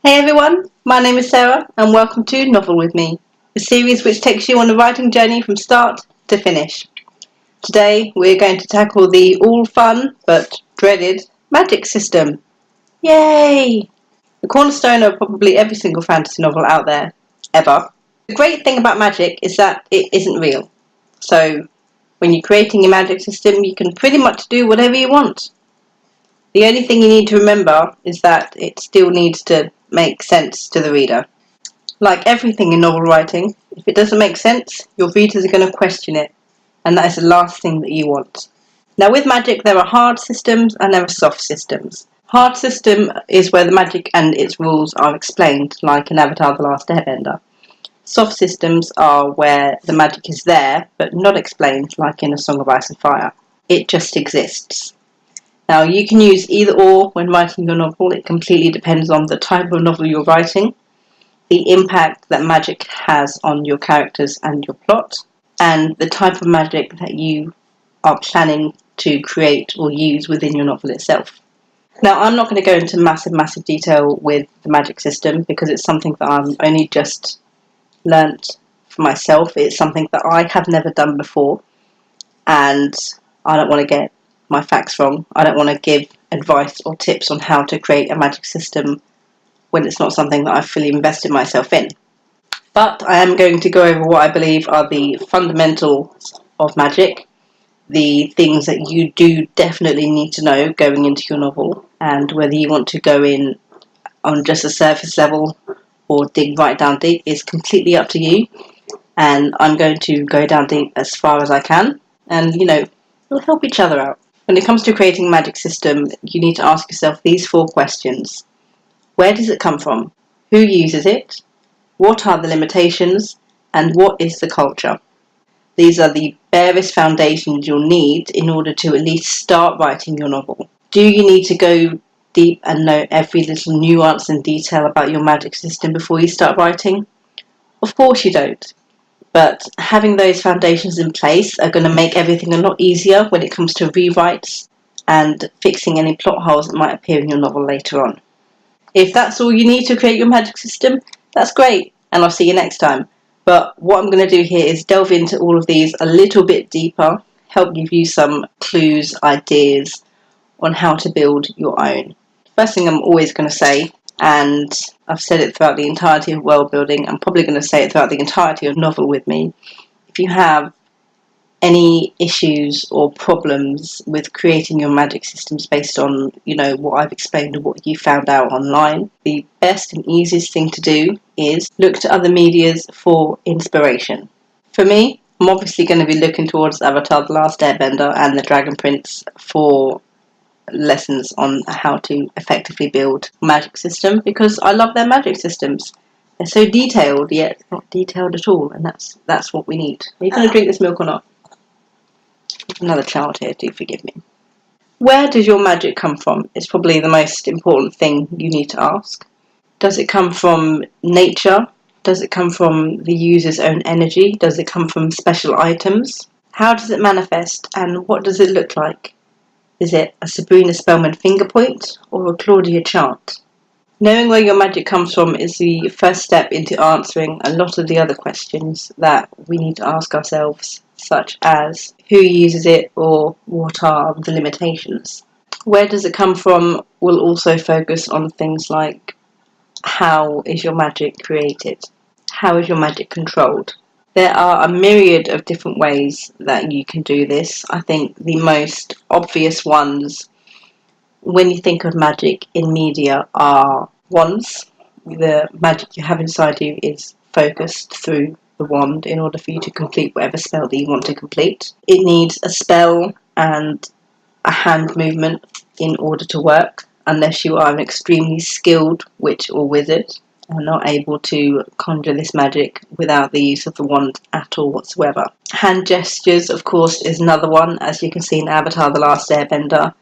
Hey everyone, my name is Sarah and welcome to Novel With Me, a series which takes you on a writing journey from start to finish. Today we're going to tackle the all fun but dreaded magic system. Yay! The cornerstone of probably every single fantasy novel out there, ever. The great thing about magic is that it isn't real. So when you're creating a magic system you can pretty much do whatever you want. The only thing you need to remember is that it still needs to make sense to the reader. Like everything in novel writing, if it doesn't make sense, your readers are going to question it, and that is the last thing that you want. Now with magic there are hard systems and there are soft systems. Hard system is where the magic and its rules are explained, like in Avatar: The Last Airbender. Soft systems are where the magic is there, but not explained, like in A Song of Ice and Fire. It just exists. Now, you can use either or when writing your novel. It completely depends on the type of novel you're writing, the impact that magic has on your characters and your plot, and the type of magic that you are planning to create or use within your novel itself. Now, I'm not going to go into massive detail with the magic system because it's something that I've only just learnt for myself. It's something that I have never done before, and I don't want to get my facts wrong. I don't want to give advice or tips on how to create a magic system when it's not something that I've fully invested myself in. But I am going to go over what I believe are the fundamentals of magic, the things that you do definitely need to know going into your novel, and whether you want to go in on just a surface level or dig right down deep is completely up to you. And I'm going to go down deep as far as I can, and we'll help each other out. When it comes to creating a magic system, you need to ask yourself these 4 questions. Where does it come from? Who uses it? What are the limitations? And what is the culture? These are the barest foundations you'll need in order to at least start writing your novel. Do you need to go deep and know every little nuance and detail about your magic system before you start writing? Of course you don't. But having those foundations in place are going to make everything a lot easier when it comes to rewrites and fixing any plot holes that might appear in your novel later on. If that's all you need to create your magic system, that's great, and I'll see you next time. But what I'm going to do here is delve into all of these a little bit deeper, help give you some clues, ideas on how to build your own. First thing I'm always going to say, and I've said it throughout the entirety of world building, I'm probably going to say it throughout the entirety of Novel With Me. If you have any issues or problems with creating your magic systems based on, what I've explained or what you found out online, the best and easiest thing to do is look to other medias for inspiration. For me, I'm obviously going to be looking towards Avatar: The Last Airbender and the Dragon Prince for lessons on how to effectively build a magic system, because I love their magic systems. They're so detailed, yet not detailed at all, and that's what we need. Are you going to drink this milk or not? Another child here, do forgive me. Where does your magic come from? It's probably the most important thing you need to ask. Does it come from nature? Does it come from the user's own energy? Does it come from special items? How does it manifest, and what does it look like? Is it a Sabrina Spellman finger point or a Claudia chant? Knowing where your magic comes from is the first step into answering a lot of the other questions that we need to ask ourselves, such as who uses it or what are the limitations. Where does it come from will also focus on things like how is your magic created? How is your magic controlled? There are a myriad of different ways that you can do this. I think the most obvious ones when you think of magic in media are wands. The magic you have inside you is focused through the wand in order for you to complete whatever spell that you want to complete. It needs a spell and a hand movement in order to work, unless you are an extremely skilled witch or wizard and not able to conjure this magic without the use of the wand at all whatsoever. Hand gestures, of course, is another one. As you can see in Avatar: The Last Airbender,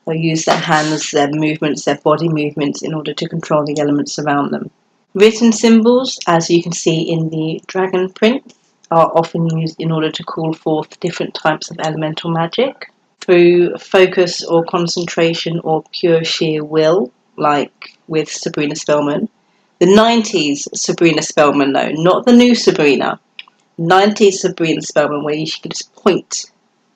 they'll use their hands, their movements, their body movements in order to control the elements around them. Written symbols, as you can see in the Dragon Prince, are often used in order to call forth different types of elemental magic. Through focus or concentration or pure sheer will, like with Sabrina Spellman, The 90s Sabrina Spellman though, not the new Sabrina. 90s Sabrina Spellman, where you could just point,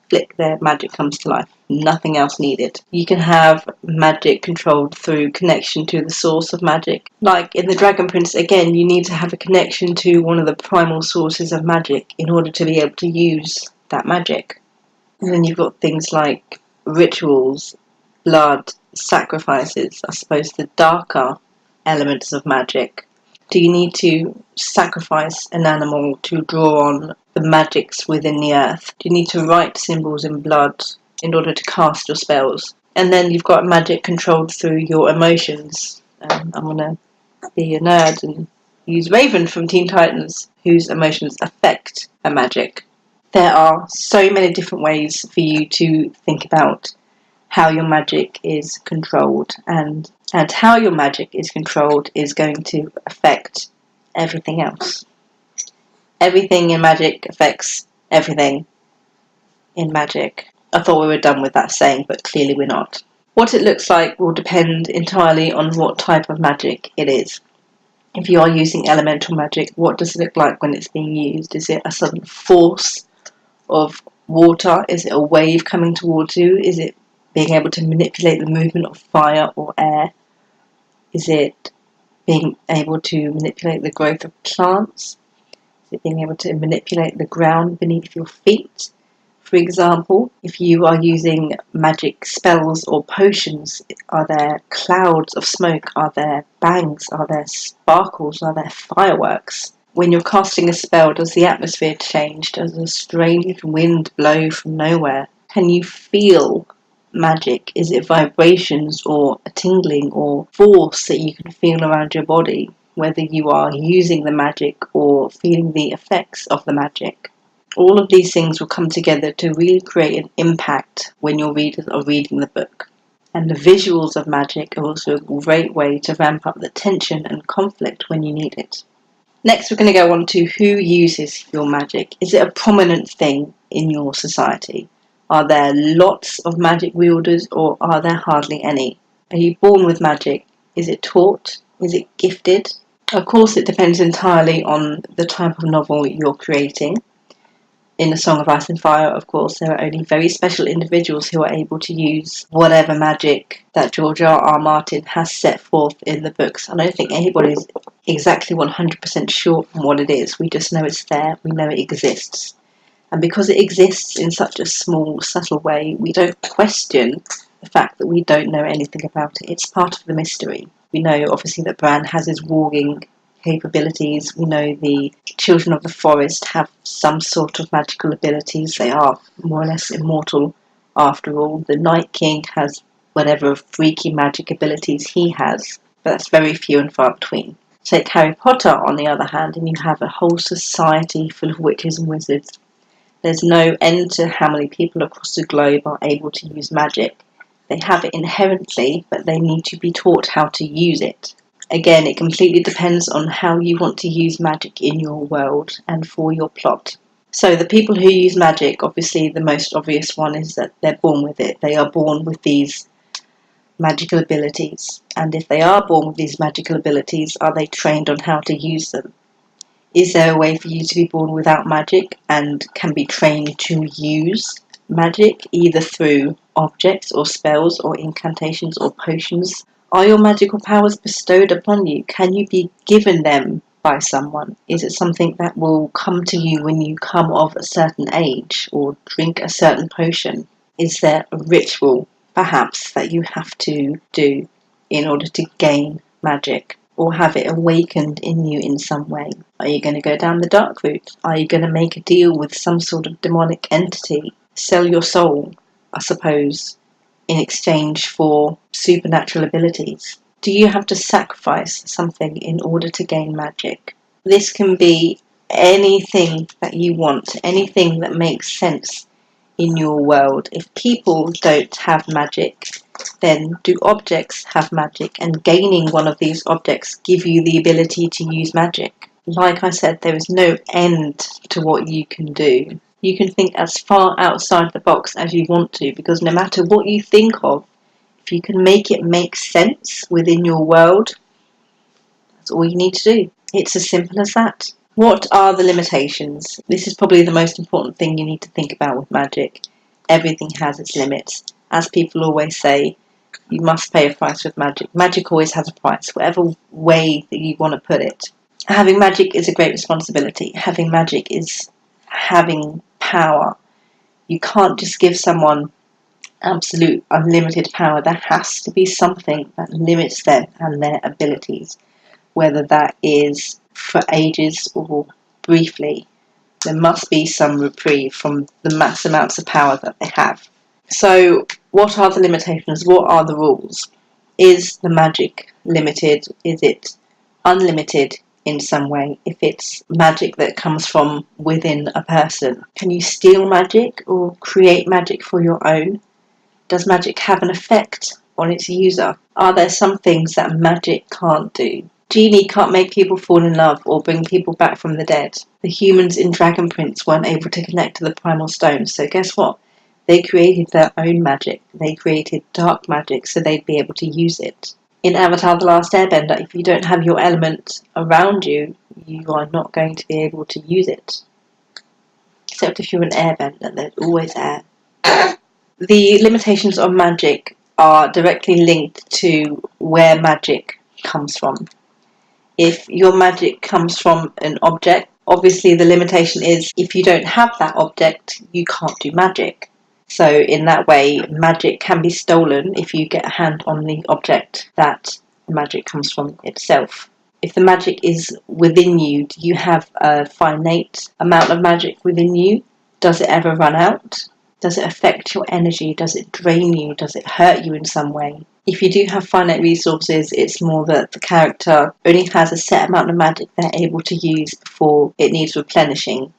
flick there, magic comes to life. Nothing else needed. You can have magic controlled through connection to the source of magic. Like in the Dragon Prince, again, you need to have a connection to one of the primal sources of magic in order to be able to use that magic. And then you've got things like rituals, blood, sacrifices, I suppose the darker elements of magic. Do you need to sacrifice an animal to draw on the magics within the earth? Do you need to write symbols in blood in order to cast your spells? And then you've got magic controlled through your emotions. I'm going to be a nerd and use Raven from Teen Titans, whose emotions affect a magic. There are so many different ways for you to think about how your magic is controlled, and how your magic is controlled is going to affect everything else. Everything in magic affects everything in magic. I thought we were done with that saying, but clearly we're not. What it looks like will depend entirely on what type of magic it is. If you are using elemental magic, what does it look like when it's being used? Is it a sudden force of water? Is it a wave coming towards you? Is it being able to manipulate the movement of fire or air? Is it being able to manipulate the growth of plants? Is it being able to manipulate the ground beneath your feet? For example, if you are using magic spells or potions, are there clouds of smoke? Are there bangs? Are there sparkles? Are there fireworks? When you're casting a spell, does the atmosphere change? Does a strange wind blow from nowhere? Can you feel magic? Is it vibrations or a tingling or force that you can feel around your body, whether you are using the magic or feeling the effects of the magic? All of these things will come together to really create an impact when your readers are reading the book. And the visuals of magic are also a great way to ramp up the tension and conflict when you need it. Next, we're going to go on to who uses your magic. Is it a prominent thing in your society? Are there lots of magic wielders, or are there hardly any? Are you born with magic? Is it taught? Is it gifted? Of course, it depends entirely on the type of novel you're creating. In A Song of Ice and Fire, of course, there are only very special individuals who are able to use whatever magic that George R.R. Martin has set forth in the books. I don't think anybody's exactly 100% sure on what it is. We just know it's there. We know it exists. And because it exists in such a small, subtle way, we don't question the fact that we don't know anything about it. It's part of the mystery. We know, obviously, that Bran has his warging capabilities. We know the children of the forest have some sort of magical abilities. They are more or less immortal after all. The Night King has whatever freaky magic abilities he has, but that's very few and far between. Take Harry Potter, on the other hand, and you have a whole society full of witches and wizards. There's no end to how many people across the globe are able to use magic. They have it inherently, but they need to be taught how to use it. Again, it completely depends on how you want to use magic in your world and for your plot. So the people who use magic, obviously the most obvious one is that they're born with it. They are born with these magical abilities. And if they are born with these magical abilities, are they trained on how to use them? Is there a way for you to be born without magic and can be trained to use magic, either through objects or spells or incantations or potions? Are your magical powers bestowed upon you? Can you be given them by someone? Is it something that will come to you when you come of a certain age or drink a certain potion? Is there a ritual, perhaps, that you have to do in order to gain magic or have it awakened in you in some way? Are you going to go down the dark route? Are you going to make a deal with some sort of demonic entity? Sell your soul, I suppose, in exchange for supernatural abilities? Do you have to sacrifice something in order to gain magic? This can be anything that you want, anything that makes sense in your world. If people don't have magic, then do objects have magic? And gaining one of these objects give you the ability to use magic? Like I said, there is no end to what you can do. You can think as far outside the box as you want to, because no matter what you think of, if you can make it make sense within your world, That's all you need to do. It's as simple as that. What are the limitations? This is probably the most important thing you need to think about with magic. Everything has its limits. As people always say, you must pay a price with magic. Magic always has a price, whatever way that you want to put it. Having magic is a great responsibility. Having magic is having power. You can't just give someone absolute unlimited power. There has to be something that limits them and their abilities, whether that is for ages or briefly. There must be some reprieve from the mass amounts of power that they have. So what are the limitations? What are the rules? Is the magic limited? Is it unlimited in some way? If it's magic that comes from within a person, can you steal magic or create magic for your own? Does magic have an effect on its user? Are there some things that magic can't do? Genie can't make people fall in love or bring people back from the dead. The humans in Dragon Prince weren't able to connect to the primal stone, so guess what? They created their own magic. They created dark magic so they'd be able to use it. In Avatar The Last Airbender, if you don't have your element around you, you are not going to be able to use it. Except if you're an airbender, there's always air. The limitations of magic are directly linked to where magic comes from. If your magic comes from an object, obviously the limitation is if you don't have that object, you can't do magic. So in that way, magic can be stolen if you get a hand on the object that magic comes from itself. If the magic is within you, do you have a finite amount of magic within you? Does it ever run out? Does it affect your energy? Does it drain you? Does it hurt you in some way? If you do have finite resources, it's more that the character only has a set amount of magic they're able to use before it needs replenishing.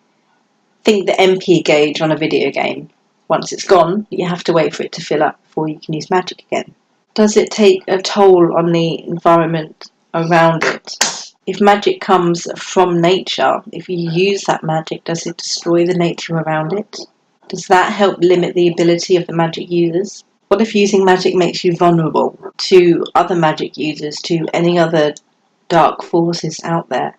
Think the MP gauge on a video game. Once it's gone, you have to wait for it to fill up before you can use magic again. Does it take a toll on the environment around it? If magic comes from nature, if you use that magic, does it destroy the nature around it? Does that help limit the ability of the magic users? What if using magic makes you vulnerable to other magic users, to any other dark forces out there?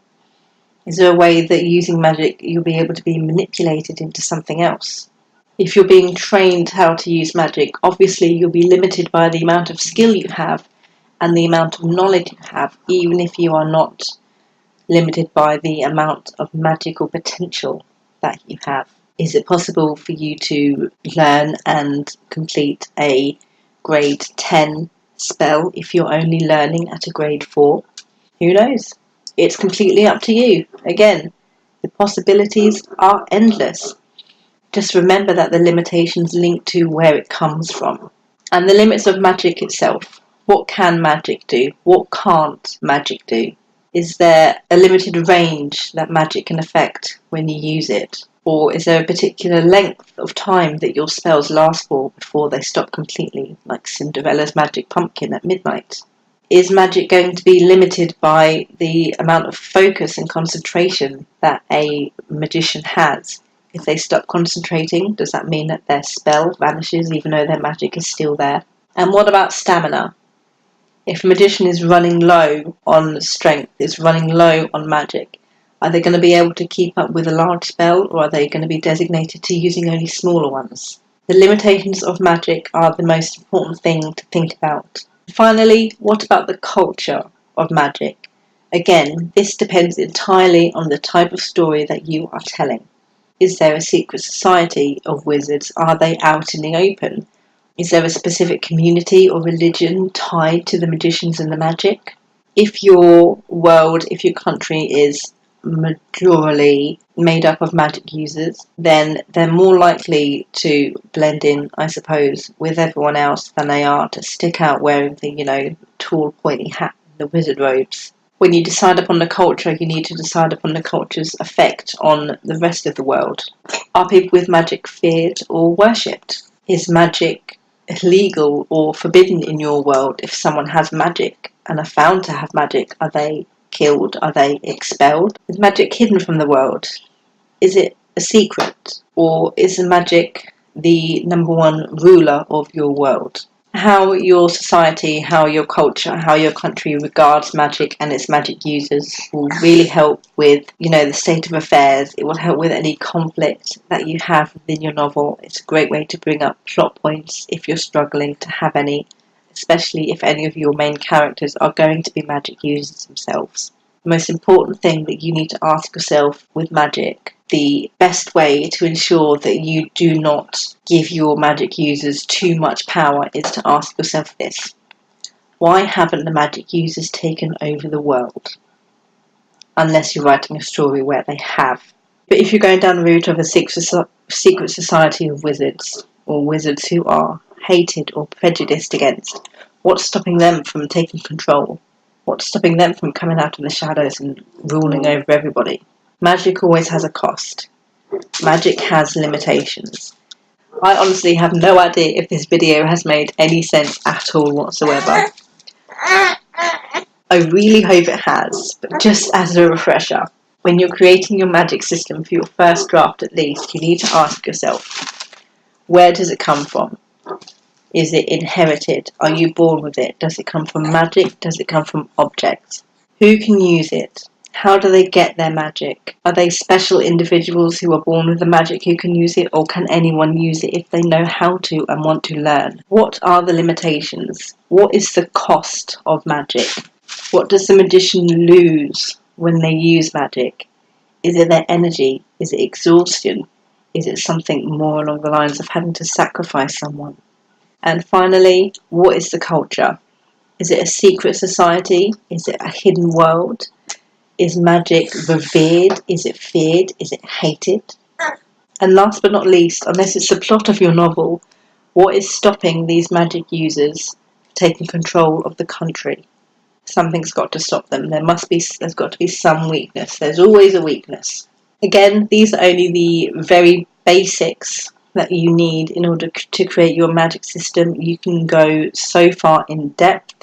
Is there a way that using magic you'll be able to be manipulated into something else? If you're being trained how to use magic, obviously you'll be limited by the amount of skill you have and the amount of knowledge you have, even if you are not limited by the amount of magical potential that you have. Is it possible for you to learn and complete a grade 10 spell if you're only learning at a grade 4? Who knows? It's completely up to you. Again, the possibilities are endless. Just remember that the limitations link to where it comes from. And the limits of magic itself. What can magic do? What can't magic do? Is there a limited range that magic can affect when you use it? Or is there a particular length of time that your spells last for before they stop completely, like Cinderella's magic pumpkin at midnight? Is magic going to be limited by the amount of focus and concentration that a magician has? If they stop concentrating, does that mean that their spell vanishes even though their magic is still there? And what about stamina? If a magician is running low on strength, is running low on magic, are they going to be able to keep up with a large spell, or are they going to be designated to using only smaller ones? The limitations of magic are the most important thing to think about. Finally, what about the culture of magic? Again, this depends entirely on the type of story that you are telling. Is there a secret society of wizards? Are they out in the open? Is there a specific community or religion tied to the magicians and the magic? If your world, if your country is majorly made up of magic users, then they're more likely to blend in, I suppose, with everyone else than they are to stick out wearing the, tall pointy hat and the wizard robes. When you decide upon the culture, you need to decide upon the culture's effect on the rest of the world. Are people with magic feared or worshipped? Is magic illegal or forbidden in your world? If someone has magic and are found to have magic, are they killed? Are they expelled? Is magic hidden from the world? Is it a secret? Or is the magic the number one ruler of your world? how your society, how your culture, how your country regards magic and its magic users will really help with, the state of affairs. It will help with any conflict that you have within your novel. It's a great way to bring up plot points if you're struggling to have any, especially if any of your main characters are going to be magic users themselves. The most important thing that you need to ask yourself with magic, the best way to ensure that you do not give your magic users too much power, is to ask yourself this: why haven't the magic users taken over the world? Unless you're writing a story where they have. But if you're going down the route of a secret society of wizards, or wizards who are hated or prejudiced against, what's stopping them from taking control? What's stopping them from coming out of the shadows and ruling over everybody? Magic always has a cost. Magic has limitations. I honestly have no idea if this video has made any sense at all whatsoever. I really hope it has, but just as a refresher, when you're creating your magic system for your first draft at least, you need to ask yourself, where does it come from? Is it inherited? Are you born with it? Does it come from magic? Does it come from objects? Who can use it? How do they get their magic? Are they special individuals who are born with the magic who can use it, or can anyone use it if they know how to and want to learn? What are the limitations? What is the cost of magic? What does the magician lose when they use magic? Is it their energy? Is it exhaustion? Is it something more along the lines of having to sacrifice someone? And finally, what is the culture? Is it a secret society? Is it a hidden world? Is magic revered? Is it feared? Is it hated? And last but not least, unless it's the plot of your novel, what is stopping these magic users taking control of the country? Something's got to stop them. There's got to be some weakness. There's always a weakness. Again, these are only the very basics that you need in order to create your magic system. You can go so far in depth.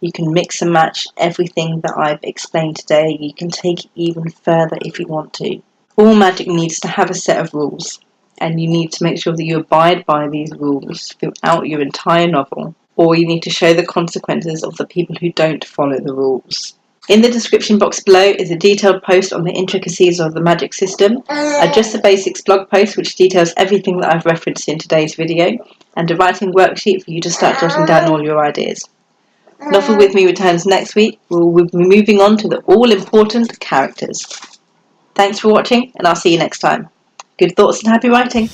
You can mix and match everything that I've explained today. You can take it even further if you want to. All magic needs to have a set of rules, and you need to make sure that you abide by these rules throughout your entire novel, or you need to show the consequences of the people who don't follow the rules. In the description box below is a detailed post on the intricacies of the magic system, a Just the Basics blog post which details everything that I've referenced in today's video, and a writing worksheet for you to start jotting down all your ideas. Novel With Me returns next week. We'll be moving on to the all-important characters. Thanks for watching, and I'll see you next time. Good thoughts and happy writing!